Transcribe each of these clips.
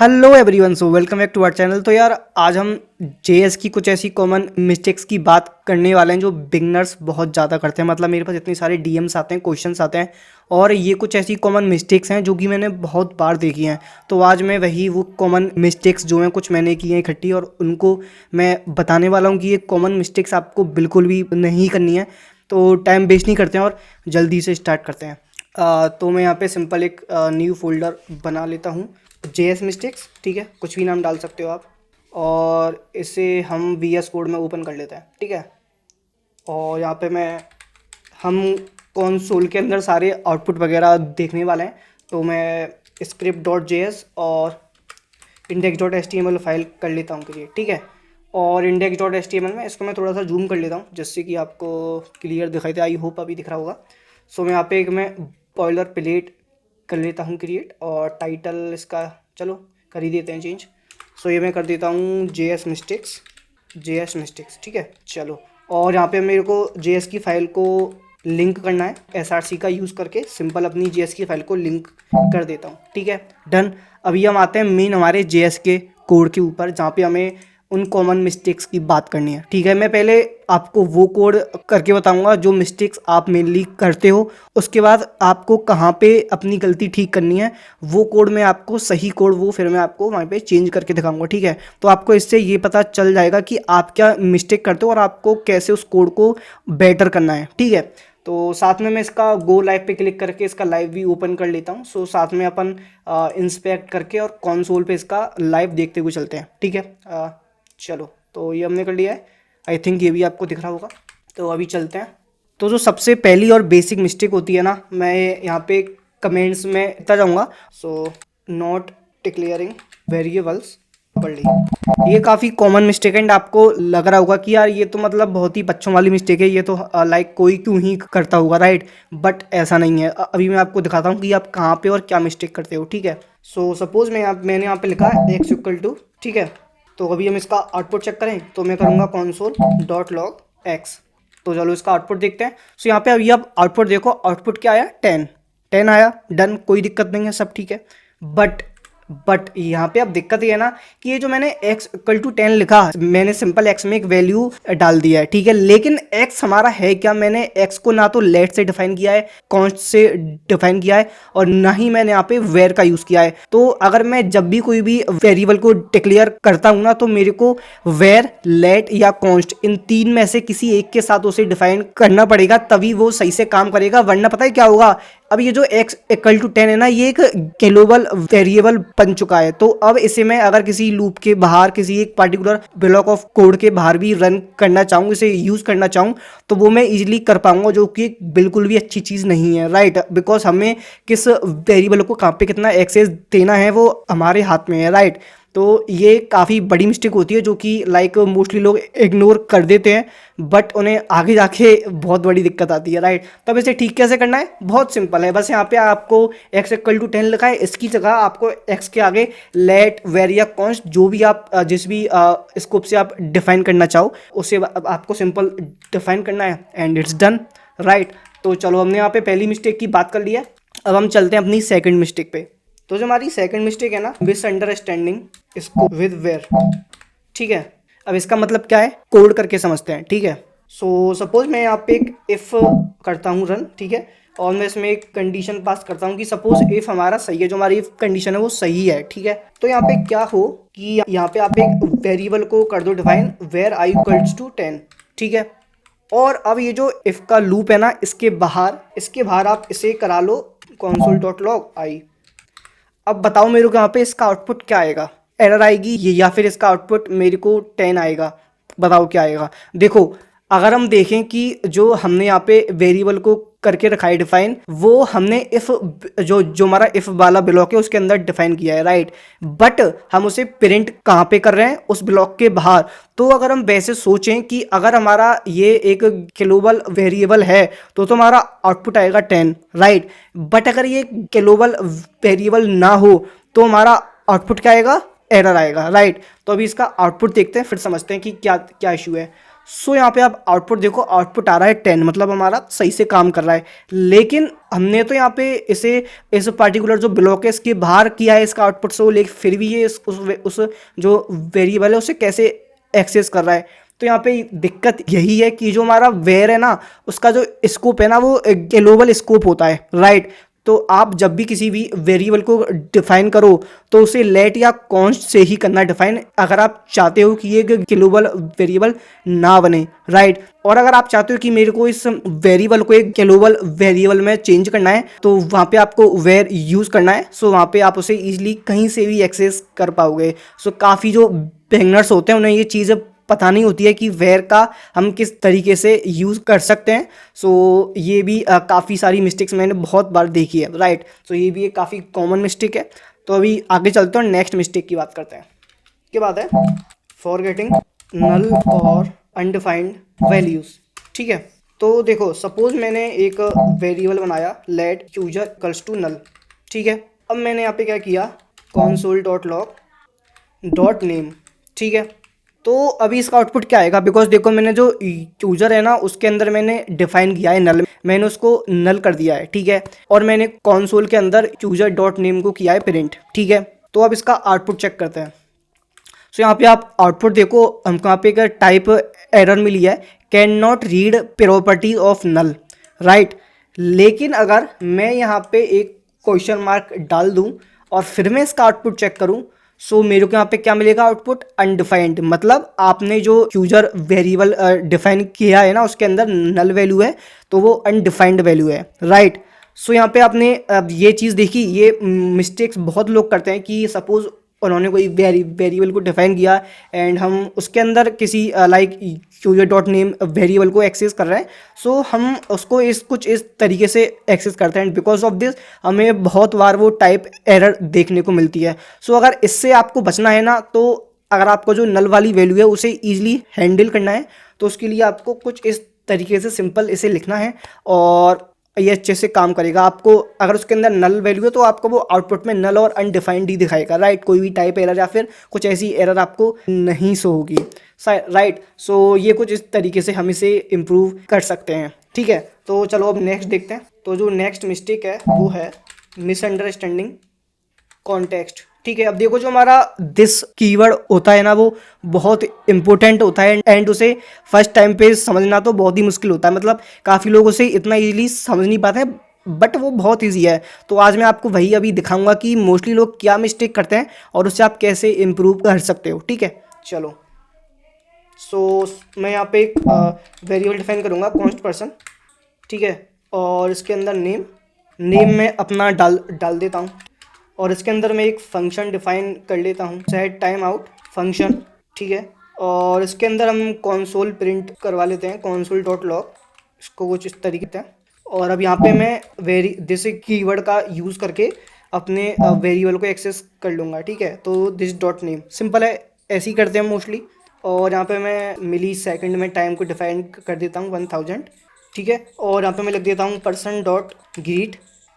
Hello everyone, so welcome back to our channel. तो यार आज हम जेएस की कुछ ऐसी कॉमन मिस्टेक्स की बात करने वाले हैं जो बिगनर्स बहुत ज़्यादा करते हैं। मतलब मेरे पास इतने सारे डीएम्स आते हैं, क्वेश्चंस आते हैं और ये कुछ ऐसी कॉमन मिस्टेक्स हैं जो कि मैंने बहुत बार देखी हैं। तो आज मैं वही वो कॉमन मिस्टेक्स जो हैं कुछ मैंने की हैं इकट्ठी और उनको मैं बताने वाला हूँ कि ये कॉमन मिस्टेक्स आपको बिल्कुल भी नहीं करनी है। तो टाइम वेस्ट नहीं करते हैं और जल्दी से स्टार्ट करते हैं। तो मैं यहाँ पे सिंपल एक न्यू फोल्डर बना लेता हूँ, जेएस मिस्टेक्स। ठीक है, कुछ भी नाम डाल सकते हो आप और इसे हम वीएस कोड में ओपन कर लेते हैं। ठीक है, और यहाँ पे हम कंसोल के अंदर सारे आउटपुट वगैरह देखने वाले हैं। तो मैं स्क्रिप्ट डॉट जेएस और इंडेक्स डॉट एच फाइल कर लेता हूँ क्रिएट। ठीक है, और इंडेक्स डॉट एच में इसको मैं थोड़ा सा जूम कर लेता हूँ जिससे कि आपको क्लियर दिखाई दे। आई होप अभी दिख रहा होगा। सो मैं यहाँ पे मैं बॉयलर प्लेट कर लेता हूँ क्रिएट और टाइटल इसका चलो कर ही देते हैं चेंज। सो ये मैं कर देता हूँ जेएस मिस्टेक्स। ठीक है, चलो। और यहाँ पे मेरे को जेएस की फ़ाइल को लिंक करना है, एसआरसी का यूज़ करके सिंपल अपनी जेएस की फ़ाइल को लिंक कर देता हूँ। ठीक है, डन। अभी हम आते हैं मेन हमारे जेएस के कोड के ऊपर जहाँ पे हमें उन कॉमन मिस्टेक्स की बात करनी है। ठीक है, मैं पहले आपको वो कोड करके बताऊंगा जो मिस्टेक्स आप मेनली करते हो, उसके बाद आपको कहाँ पे अपनी गलती ठीक करनी है वो कोड में आपको सही कोड वो फिर मैं आपको वहाँ पे चेंज करके दिखाऊंगा। ठीक है, तो आपको इससे ये पता चल जाएगा कि आप क्या मिस्टेक करते हो और आपको कैसे उस कोड को बेटर करना है। ठीक है, तो साथ में मैं इसका गो लाइव पे क्लिक करके इसका लाइव भी ओपन कर लेता हूँ। सो साथ में अपन इंस्पेक्ट करके और कंसोल पे इसका लाइव देखते हुए चलते हैं। ठीक है, चलो। तो ये हमने कर लिया है, आई थिंक ये भी आपको दिख रहा होगा। तो अभी चलते हैं। तो जो सबसे पहली और बेसिक मिस्टेक होती है ना, मैं यहाँ पे कमेंट्स में इतना जाऊँगा। सो नॉट डिक्लेयरिंग वेरिएबल्स पढ़ ली। ये काफ़ी कॉमन मिस्टेक है एंड आपको लग रहा होगा कि यार ये तो मतलब बहुत ही बच्चों वाली मिस्टेक है, ये तो लाइक कोई क्यों ही करता होगा, राइट। बट ऐसा नहीं है। अभी मैं आपको दिखाता हूँ कि आप कहाँ पे और क्या मिस्टेक करते हो। ठीक है, सो सपोज मैंने यहाँ पे लिखा है एक्स इक्वल टू। ठीक है, तो अभी हम इसका आउटपुट चेक करें तो मैं करूँगा कंसोल डॉट लॉग एक्स। तो चलो इसका आउटपुट देखते हैं। सो यहाँ पे अभी आप आउटपुट देखो, आउटपुट क्या आया, 10 आया। डन, कोई दिक्कत नहीं है, सब ठीक है। बट यहाँ पे अब दिक्कत ये है ना कि ये जो मैंने x इक्वल टू 10 लिखा, मैंने सिंपल x में एक वैल्यू डाल दिया है। ठीक है, लेकिन x हमारा है क्या, मैंने x को ना तो लेट से डिफाइन किया है, कॉन्स्ट से डिफाइन किया है और ना ही मैंने यहाँ पे वेर का यूज़ किया है। तो अगर मैं जब भी कोई भी वेरिएबल को डिक्लेयर करता हूँ ना तो मेरे को वेर, लेट या कॉन्स्ट इन तीन में से किसी एक के साथ उसे डिफाइन करना पड़ेगा, तभी वो सही से काम करेगा। वरना पता है क्या होगा, अब ये जो x इक्वल टू 10 है ना, ये एक ग्लोबल वेरिएबल बन चुका है। तो अब इसे मैं अगर किसी लूप के बाहर, किसी एक पर्टिकुलर ब्लॉक ऑफ कोड के बाहर भी रन करना चाहूँ, इसे यूज़ करना चाहूँ तो वो मैं इजीली कर पाऊंगा, जो कि बिल्कुल भी अच्छी चीज़ नहीं है, राइट। बिकॉज हमें किस वेरिएबल को कहाँ पे कितना एक्सेस देना है वो हमारे हाथ में है, राइट। तो ये काफ़ी बड़ी मिस्टेक होती है जो कि लाइक मोस्टली लोग इग्नोर कर देते हैं, बट उन्हें आगे जाके बहुत बड़ी दिक्कत आती है, राइट। तब इसे ठीक कैसे करना है, बहुत सिंपल है। बस यहाँ पे आपको x इक्वल टू 10 लिखा है, इसकी जगह आपको x के आगे लेट, वेर या कॉन्स्ट जो भी आप जिस भी स्कोप से आप डिफाइन करना चाहो उसे आपको सिंपल डिफाइन करना है एंड इट्स डन, राइट। तो चलो हमने यहाँ पे पहली मिस्टेक की बात कर ली है। अब हम चलते हैं अपनी सेकेंड मिस्टेक पे। तो जो हमारी सेकंड मिस्टेक है ना, मिसअंडरस्टैंडिंग इसको विद वेयर। ठीक है, अब इसका मतलब क्या है कोड करके समझते हैं। ठीक है, सो सपोज मैं यहाँ पे एक इफ़ करता हूँ रन। ठीक है, और मैं इसमें एक कंडीशन पास करता हूँ कि सपोज इफ़ हमारा सही है, जो हमारी इफ कंडीशन है वो सही है। ठीक है, तो यहाँ पे क्या हो कि यहाँ पे आप एक वेरिएबल को कर दो define where i equals to 10। ठीक है, और अब ये जो इफ़ का लूप है ना, इसके बाहर आप इसे करा लो कंसोल डॉट लॉग आई। अब बताओ मेरे को यहाँ पे इसका आउटपुट क्या आएगा, एरर आएगी ये या फिर इसका आउटपुट मेरे को 10 आएगा। बताओ क्या आएगा। देखो, अगर हम देखें कि जो हमने यहाँ पे वेरिएबल को करके रखा है डिफाइन, वो हमने इफ़ जो हमारा इफ़ वाला ब्लॉक है उसके अंदर डिफाइन किया है, राइट। बट हम उसे प्रिंट कहाँ पे कर रहे हैं, उस ब्लॉक के बाहर। तो अगर हम वैसे सोचें कि अगर हमारा ये एक ग्लोबल वेरिएबल है तो हमारा आउटपुट आएगा 10, राइट। बट अगर ये ग्लोबल वेरिएबल ना हो तो हमारा आउटपुट क्या आएगा, एरर आएगा, राइट। तो अभी इसका आउटपुट देखते हैं फिर समझते हैं कि क्या क्या इशू है। सो यहाँ पे आप आउटपुट देखो, आउटपुट आ रहा है 10, मतलब हमारा सही से काम कर रहा है। लेकिन हमने तो यहाँ पे इसे इस पर्टिकुलर जो ब्लॉक है इसके बाहर किया है इसका आउटपुट से, लेकिन फिर भी ये उस जो वेरिएबल है उसे कैसे एक्सेस कर रहा है। तो यहाँ पे दिक्कत यही है कि जो हमारा वेर है ना, उसका जो स्कोप है ना वो ग्लोबल स्कोप होता है, राइट। तो आप जब भी किसी भी वेरिएबल को डिफाइन करो तो उसे लेट या कॉन्स्ट से ही करना डिफाइन, अगर आप चाहते हो कि ये ग्लोबल वेरिएबल ना बने, राइट। और अगर आप चाहते हो कि मेरे को इस वेरिएबल को एक ग्लोबल वेरिएबल में चेंज करना है तो वहाँ पे आपको वेर यूज़ करना है। सो वहाँ पे आप उसे ईजिली कहीं से भी एक्सेस कर पाओगे। सो काफ़ी जो बिगिनर्स होते हैं उन्हें ये चीज़ पता नहीं होती है कि वेयर का हम किस तरीके से यूज़ कर सकते हैं। सो ये भी काफ़ी सारी मिस्टेक्स मैंने बहुत बार देखी है, राइट। सो ये भी एक काफ़ी कॉमन मिस्टेक है। तो अभी आगे चलते हैं, नेक्स्ट मिस्टेक की बात करते हैं। क्या बात है, फॉरगेटिंग नल और अनडिफाइंड वैल्यूज़, ठीक है। तो देखो सपोज मैंने एक वेरिएबल बनाया let user equals to null, ठीक है। अब मैंने यहाँ पे क्या किया, console dot log dot name, ठीक है। तो अभी इसका आउटपुट क्या आएगा, बिकॉज देखो मैंने जो यूजर है ना उसके अंदर मैंने डिफाइन किया है नल, मैंने उसको नल कर दिया है, ठीक है। और मैंने कॉन्सोल के अंदर यूजर डॉट नेम को किया है प्रिंट, ठीक है। तो अब इसका आउटपुट चेक करते हैं। सो यहाँ पे आप आउटपुट देखो, हमको यहाँ पे एक टाइप एरर मिली है, cannot read property of null, right. लेकिन अगर मैं यहाँ पे एक क्वेश्चन मार्क डाल दूँ और फिर मैं इसका आउटपुट चेक करूँ, सो मेरे को यहाँ पे क्या मिलेगा, आउटपुट अनडिफाइंड। मतलब आपने जो यूजर वेरिएबल डिफाइन किया है ना उसके अंदर नल वैल्यू है तो वो अनडिफाइंड वैल्यू है, राइट। सो यहाँ पे आपने ये चीज़ देखी, ये मिस्टेक्स बहुत लोग करते हैं कि सपोज उन्होंने कोई वेरिएबल को डिफाइन किया एंड हम उसके अंदर किसी like user dot name variable को एक्सेस कर रहे हैं। सो हम उसको कुछ इस तरीके से एक्सेस करते हैं एंड बिकॉज ऑफ दिस हमें बहुत बार वो टाइप एरर देखने को मिलती है। सो अगर इससे आपको बचना है ना, तो अगर आपको जो नल वाली वैल्यू है उसे ईजिली हैंडल करना है तो उसके लिए आपको कुछ इस तरीके से सिंपल इसे लिखना है और ये अच्छे से काम करेगा। आपको अगर उसके अंदर नल वैल्यू है तो आपको वो आउटपुट में नल और अनडिफाइंड ही दिखाएगा, राइट। कोई भी टाइप एरर या फिर कुछ ऐसी एरर आपको नहीं शो होगी, राइट। सो ये कुछ इस तरीके से हम इसे इम्प्रूव कर सकते हैं, ठीक है। तो चलो अब नेक्स्ट देखते हैं। तो जो नेक्स्ट मिस्टेक है वो है मिसअंडरस्टैंडिंग कॉन्टेक्स्ट, ठीक है। अब देखो जो हमारा दिस कीवर्ड होता है ना वो बहुत इंपॉर्टेंट होता है एंड उसे फर्स्ट टाइम पे समझना तो बहुत ही मुश्किल होता है। मतलब काफ़ी लोग उसे इतना इजीली समझ नहीं पाते हैं बट वो बहुत इजी है। तो आज मैं आपको वही अभी दिखाऊंगा कि मोस्टली लोग क्या मिस्टेक करते हैं और उससे आप कैसे इम्प्रूव कर सकते हो, ठीक है। चलो सो मैं यहाँ पे एक वेरिएबल डिफाइन करूँगा कॉन्स्ट पर्सन, ठीक है। और इसके अंदर नेम में अपना डाल देता हूँ और इसके अंदर मैं एक फंक्शन डिफाइन कर लेता हूँ सेट टाइम आउट फंक्शन, ठीक है। और इसके अंदर हम कंसोल प्रिंट करवा लेते हैं कंसोल डॉट लॉग, इसको कुछ इस तरीके से। और अब यहाँ पे मैं दिस कीवर्ड का यूज़ करके अपने वेरिएबल को एक्सेस कर लूँगा, ठीक है। तो दिस डॉट नेम सिंपल है, ऐसे ही करते हैं मोस्टली। और यहाँ पे मैं मिली सेकंड में टाइम को डिफाइन कर देता हूँ 1000, ठीक है। और यहाँ पे मैं लिख देता हूँ पर्सन डॉट ग्रीट,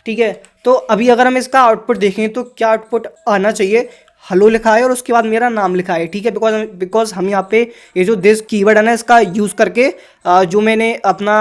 ठीक है। तो अभी अगर हम इसका आउटपुट देखें तो क्या आउटपुट आना चाहिए, हेलो लिखा है और उसके बाद मेरा नाम लिखा है, ठीक है। बिकॉज हम यहाँ पे ये जो दिस कीवर्ड है ना इसका यूज़ करके जो मैंने अपना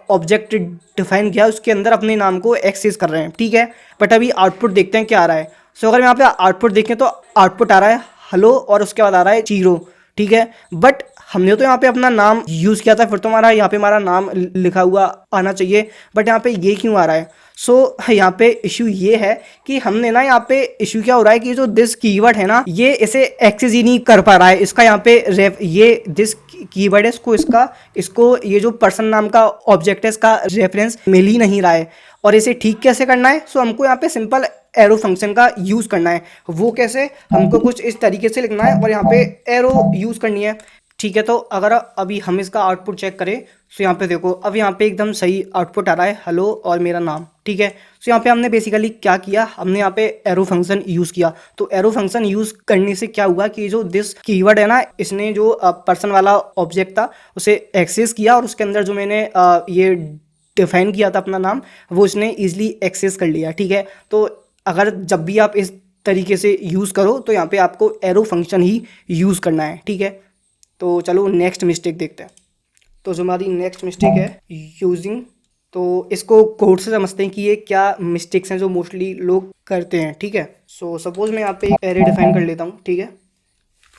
ऑब्जेक्ट डिफाइन किया उसके अंदर अपने नाम को एक्सेस कर रहे हैं, ठीक है। बट अभी आउटपुट देखते हैं क्या आ रहा है। सो अगर यहाँ पे आउटपुट देखें तो आउटपुट आ रहा है हेलो और उसके बाद आ रहा है 0, ठीक है। बट हमने तो यहाँ पे अपना नाम यूज़ किया था, फिर तो यहाँ पे हमारा नाम लिखा हुआ आना चाहिए, बट यहाँ पे ये क्यों आ रहा है। सो यहाँ पे इशू ये है कि हमने ना यहाँ पे इशू क्या हो रहा है कि जो दिस कीवर्ड है ना ये इसे एक्सेस ही नहीं कर पा रहा है। इसका यहाँ पे ये दिस कीवर्ड है इसको ये जो पर्सन नाम का ऑब्जेक्ट है इसका रेफरेंस मिल ही नहीं रहा है। और इसे ठीक कैसे करना है, सो हमको यहाँ पे सिंपल एरो फंक्शन का यूज़ करना है। वो कैसे, हमको कुछ इस तरीके से लिखना है और यहाँ पे एरो यूज़ करनी है, ठीक है। तो अगर अभी हम इसका आउटपुट चेक करें तो यहाँ पे देखो अब यहाँ पे एकदम सही आउटपुट आ रहा है हेलो और मेरा नाम, ठीक है। तो यहाँ पे हमने बेसिकली क्या किया, हमने यहाँ पे एरो फंक्शन यूज़ किया। तो एरो फंक्शन यूज़ करने से क्या हुआ कि जो दिस कीवर्ड है ना इसने जो पर्सन वाला ऑब्जेक्ट था उसे एक्सेस किया और उसके अंदर जो मैंने ये डिफाइन किया था अपना नाम वो इसने ईजिली एक्सेस कर लिया, ठीक है। तो अगर जब भी आप इस तरीके से यूज़ करो तो यहाँ पे आपको एरो फंक्शन ही यूज़ करना है, ठीक है। तो चलो नेक्स्ट मिस्टेक देखते हैं। तो जो हमारी नेक्स्ट मिस्टेक है यूजिंग, तो इसको कोड से समझते हैं कि ये क्या मिस्टेक्स हैं जो मोस्टली लोग करते हैं, ठीक है। सो सपोज मैं यहाँ पे एक एरे डिफाइन कर लेता हूँ, ठीक है,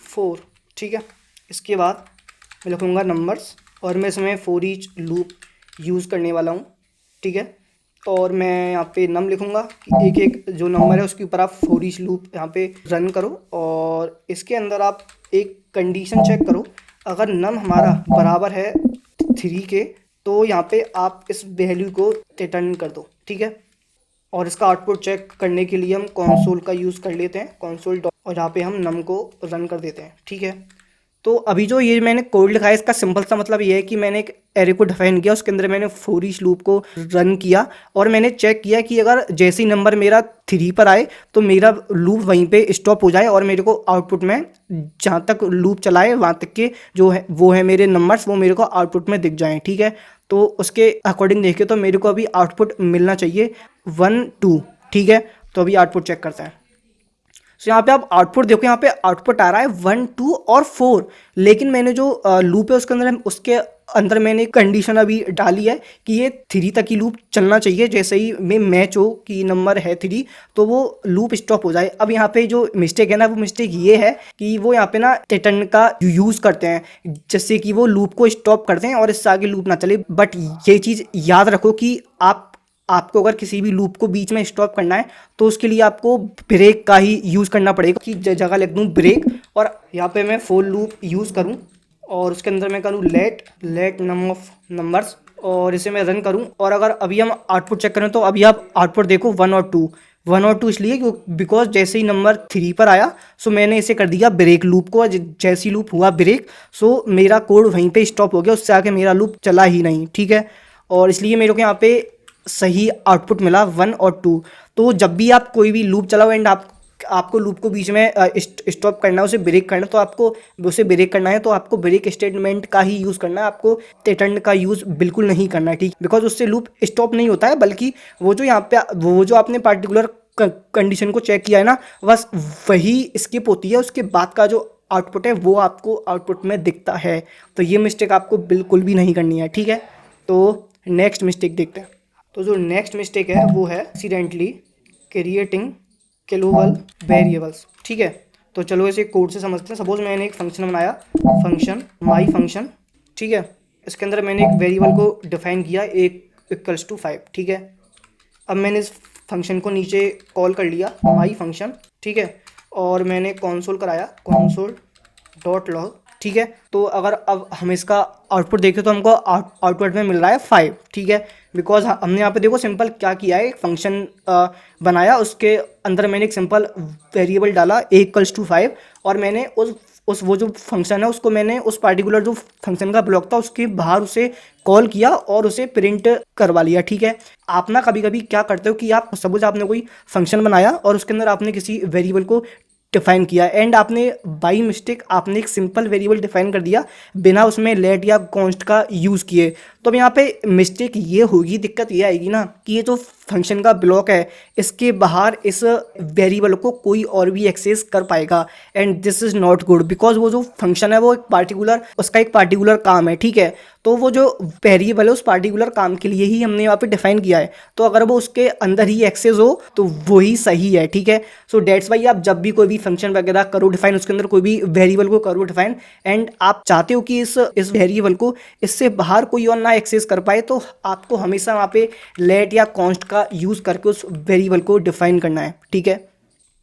4, ठीक है। इसके बाद मैं लिखूँगा नंबर्स और मैं इसमें फॉर ईच लूप यूज़ करने वाला हूँ, ठीक है। और मैं यहाँ पे नम लिखूँगा कि एक एक जो नंबर है उसके ऊपर आप फॉर ईच लूप यहाँ पे रन करो और इसके अंदर आप एक कंडीशन चेक करो। अगर नम हमारा बराबर है 3 के तो यहाँ पे आप इस वैल्यू को रिटर्न कर दो, ठीक है। और इसका आउटपुट चेक करने के लिए हम कंसोल का यूज़ कर लेते हैं, कंसोल डॉट, और यहाँ पे हम नम को रन कर देते हैं, ठीक है। तो अभी जो ये मैंने कोड लिखा है इसका सिंपल सा मतलब ये है कि मैंने एक एरे को डिफाइन किया, उसके अंदर मैंने फॉर ईच लूप को रन किया और मैंने चेक किया कि अगर जैसे ही नंबर मेरा 3 पर आए तो मेरा लूप वहीं पे स्टॉप हो जाए और मेरे को आउटपुट में जहाँ तक लूप चलाए वहाँ तक के जो है वो है मेरे नंबर्स, वो मेरे को आउटपुट में दिख जाएँ, ठीक है। तो उसके अकॉर्डिंग देखें तो मेरे को अभी आउटपुट मिलना चाहिए 1 2, ठीक है। तो अभी आउटपुट चेक करते हैं। तो यहाँ पे आप आउटपुट देखो, यहाँ पे आउटपुट आ रहा है 1 2 और 4, लेकिन मैंने जो लूप है उसके अंदर मैंने कंडीशन अभी डाली है कि ये 3 तक ही लूप चलना चाहिए। जैसे ही में मैच हो कि नंबर है 3 तो वो लूप स्टॉप हो जाए। अब यहाँ पे जो मिस्टेक है ना, वो मिस्टेक ये है कि वो यहाँ पे ना रिटर्न का यूज़ करते हैं, जिससे कि वो लूप को स्टॉप करते हैं और इससे आगे लूप ना चले। बट ये चीज़ याद रखो कि आपको अगर किसी भी लूप को बीच में स्टॉप करना है तो उसके लिए आपको ब्रेक का ही यूज़ करना पड़ेगा। कि जगह लिख दूँ ब्रेक और यहाँ पे मैं फॉर लूप यूज़ करूँ और उसके अंदर मैं करूँ लेट नम ऑफ नंबर्स और इसे मैं रन करूँ। और अगर अभी हम आउटपुट चेक करें तो अभी आप आउटपुट देखो 1 और 2, 1 और 2 इसलिए बिकॉज जैसे ही नंबर 3 पर आया सो मैंने इसे कर दिया ब्रेक लूप को। जैसे ही लूप हुआ ब्रेक सो मेरा कोड वहीं पे स्टॉप हो गया, उससे आगे मेरा लूप चला ही नहीं, ठीक है। और इसलिए मेरे को यहाँ पे सही आउटपुट मिला 1 और 2। तो जब भी आप कोई भी लूप चलाओ एंड आपको लूप को बीच में स्टॉप करना है, उसे ब्रेक करना, तो आपको उसे ब्रेक करना है तो आपको ब्रेक स्टेटमेंट का ही यूज़ करना है, आपको रिटर्न का यूज़ बिल्कुल नहीं करना है, ठीक। बिकॉज उससे लूप स्टॉप नहीं होता है, बल्कि वो जो यहाँ पे वो जो आपने पार्टिकुलर कंडीशन को चेक किया है ना, बस वही स्किप होती है, उसके बाद का जो आउटपुट है वो आपको आउटपुट में दिखता है। तो ये मिस्टेक आपको बिल्कुल भी नहीं करनी है, ठीक है। तो नेक्स्ट मिस्टेक देखते हैं। तो जो नेक्स्ट मिस्टेक है वो है एक्सीडेंटली क्रिएटिंग ग्लोबल वेरिएबल्स, ठीक है। तो चलो इसे कोड से समझते हैं। सपोज मैंने एक फंक्शन बनाया, फंक्शन माई फंक्शन, ठीक है। इसके अंदर मैंने एक वेरिएबल को डिफाइन किया एक इक्वल्स टू 5, ठीक है। अब मैंने इस फंक्शन को नीचे कॉल कर लिया माई फंक्शन, ठीक है। और मैंने कंसोल कराया कंसोल डॉट लॉग, ठीक है। तो अगर अब हम इसका आउटपुट देखें तो हमको आउटपुट में मिल रहा है 5, ठीक है। बिकॉज हमने यहाँ पे देखो सिंपल क्या किया है, एक फंक्शन बनाया, उसके अंदर मैंने एक सिंपल वेरिएबल डाला a = 5 और मैंने उस वो जो फंक्शन है उसको मैंने उस पार्टिकुलर जो फंक्शन का ब्लॉक था उसके बाहर उसे कॉल किया और उसे प्रिंट करवा लिया, ठीक है। आप ना कभी कभी क्या करते हो कि आप सपोज आपने कोई फंक्शन बनाया और उसके अंदर आपने किसी वेरिएबल को डिफाइन किया एंड आपने बाई मिस्टेक आपने एक सिंपल वेरिएबल डिफाइन कर दिया बिना उसमें लेट या कॉन्स्ट का यूज़ किए। तो अब यहाँ पे मिस्टेक ये होगी, दिक्कत ये आएगी ना कि ये जो फंक्शन का ब्लॉक है इसके बाहर इस वेरिएबल को कोई और भी एक्सेस कर पाएगा and this is not good. Because वो जो फंक्शन है वो उसका एक पार्टिकुलर काम है, ठीक है। तो वो जो वेरिएबल है उस पार्टिकुलर काम के लिए ही हमने यहाँ पे डिफाइन किया है, तो अगर वो उसके अंदर ही एक्सेस हो तो वही सही है, ठीक है। सो डेट्स वाई आप जब भी कोई भी फंक्शन वगैरह करो डिफाइन, उसके अंदर कोई भी वेरिएबल को करो डिफाइन एंड आप चाहते हो कि इस वेरिएबल को इससे बाहर कोई और ना एक्सेस कर पाए, तो आपको हमेशा वहाँ पे लेट या कॉन्स्ट का यूज़ करके उस वेरिएबल को डिफाइन करना है, ठीक है।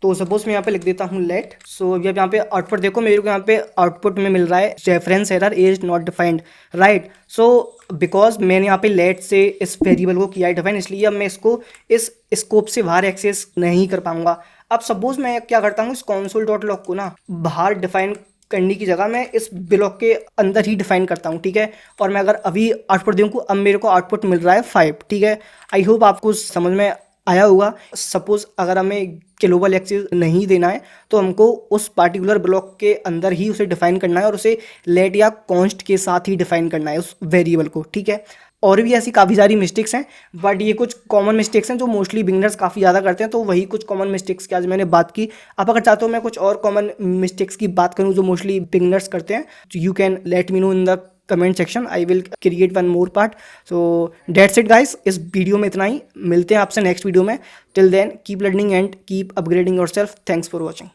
तो सपोज मैं यहाँ पे लिख देता हूँ लेट। सो अभी आप यहाँ पे आउटपुट देखो, मेरे को यहाँ पे आउटपुट में मिल रहा है reference error is not defined, right. So because मैंने यहाँ पे लेट से इस वेरिएबल को किया है डिफाइन, इसलिए अब मैं इसको इस स्कोप से बाहर एक्सेस नहीं कर पाऊंगा। अब सपोज मैं क्या करता हूँ, इस कंसोल डॉट लॉग को ना बाहर डिफाइन करने की जगह मैं इस ब्लॉक के अंदर ही डिफाइन करता हूँ, ठीक है। और मैं अगर अभी आउटपुट दूँ, अब मेरे को आउटपुट मिल रहा है 5, ठीक है। आई होप आपको समझ में आया होगा। सपोज अगर हमें ग्लोबल एक्सेस नहीं देना है तो हमको उस पार्टिकुलर ब्लॉक के अंदर ही उसे डिफाइन करना है और उसे लेट या कॉन्स्ट के साथ ही डिफाइन करना है उस वेरिएबल को, ठीक है। और भी ऐसी काफ़ी सारी मिस्टेक्स हैं, बट ये कुछ कॉमन मिस्टेक्स हैं जो मोस्टली बिगनर्स काफ़ी ज़्यादा करते हैं। तो वही कुछ कॉमन मिस्टेक्स की आज मैंने बात की। आप अगर चाहते हो मैं कुछ और कॉमन मिस्टेक्स की बात करूँ जो मोस्टली बिगनर्स करते हैं, you can let me know in the comment section, I will create one more part. So that's it guys, इस वीडियो में इतना ही। मिलते हैं आपसे नेक्स्ट वीडियो में। Till then keep learning and keep upgrading yourself. Thanks for watching.